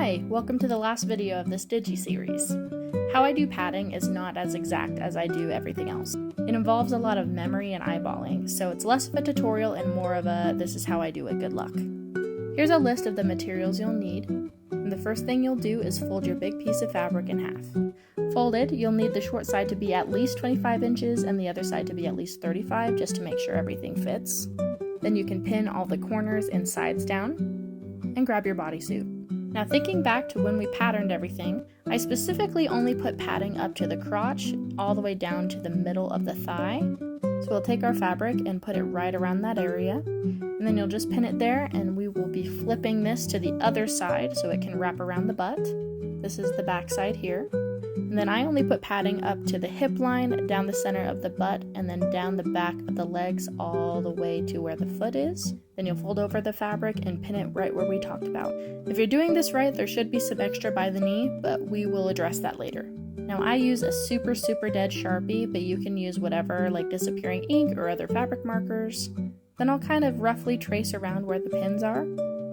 Hi, welcome to the last video of this digi series. How I do padding is not as exact as I do everything else. It involves a lot of memory and eyeballing, so it's less of a tutorial and more of a this is how I do it, good luck. Here's a list of the materials you'll need. And the first thing you'll do is fold your big piece of fabric in half. Folded, you'll need the short side to be at least 25 inches and the other side to be at least 35 just to make sure everything fits. Then you can pin all the corners and sides down and grab your bodysuit. Now thinking back to when we patterned everything, I specifically only put padding up to the crotch all the way down to the middle of the thigh. So we'll take our fabric and put it right around that area, and then you'll just pin it there, and we will be flipping this to the other side so it can wrap around the butt. This is the back side here. And then I only put padding up to the hip line, down the center of the butt, and then down the back of the legs all the way to where the foot is. Then you'll fold over the fabric and pin it right where we talked about. If you're doing this right, there should be some extra by the knee, but we will address that later. Now I use a super dead Sharpie, but you can use whatever like disappearing ink or other fabric markers. Then I'll kind of roughly trace around where the pins are.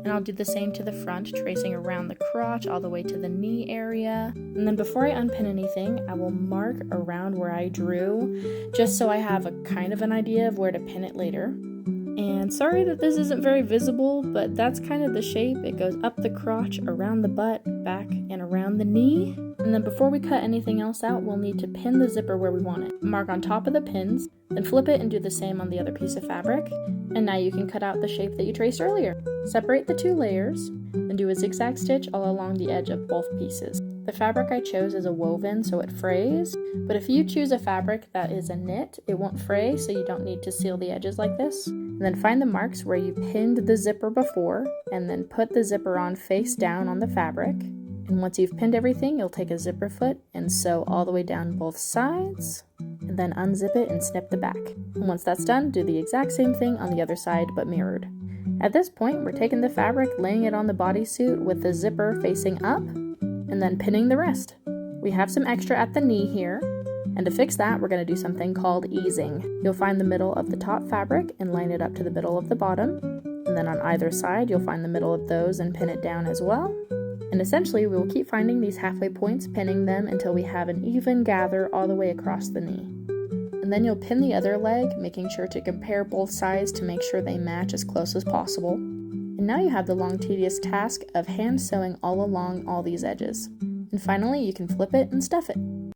And I'll do the same to the front, tracing around the crotch all the way to the knee area. And then before I unpin anything, I will mark around where I drew, just so I have a kind of an idea of where to pin it later. And sorry that this isn't very visible, but that's kind of the shape. It goes up the crotch, around the butt, back and around the knee. And then before we cut anything else out, we'll need to pin the zipper where we want it. Mark on top of the pins, then flip it and do the same on the other piece of fabric. And now you can cut out the shape that you traced earlier. Separate the two layers and do a zigzag stitch all along the edge of both pieces. The fabric I chose is a woven, so it frays, but if you choose a fabric that is a knit, it won't fray, so you don't need to seal the edges like this. And then find the marks where you pinned the zipper before, and then put the zipper on face down on the fabric. And once you've pinned everything, you'll take a zipper foot and sew all the way down both sides, and then unzip it and snip the back. And once that's done, do the exact same thing on the other side, but mirrored. At this point, we're taking the fabric, laying it on the bodysuit with the zipper facing up, and then pinning the rest. We have some extra at the knee here, and to fix that, we're going to do something called easing. You'll find the middle of the top fabric and line it up to the middle of the bottom, and then on either side, you'll find the middle of those and pin it down as well. And essentially, we will keep finding these halfway points, pinning them until we have an even gather all the way across the knee. And then you'll pin the other leg, making sure to compare both sides to make sure they match as close as possible. And now you have the long tedious task of hand sewing all along all these edges. And finally, you can flip it and stuff it.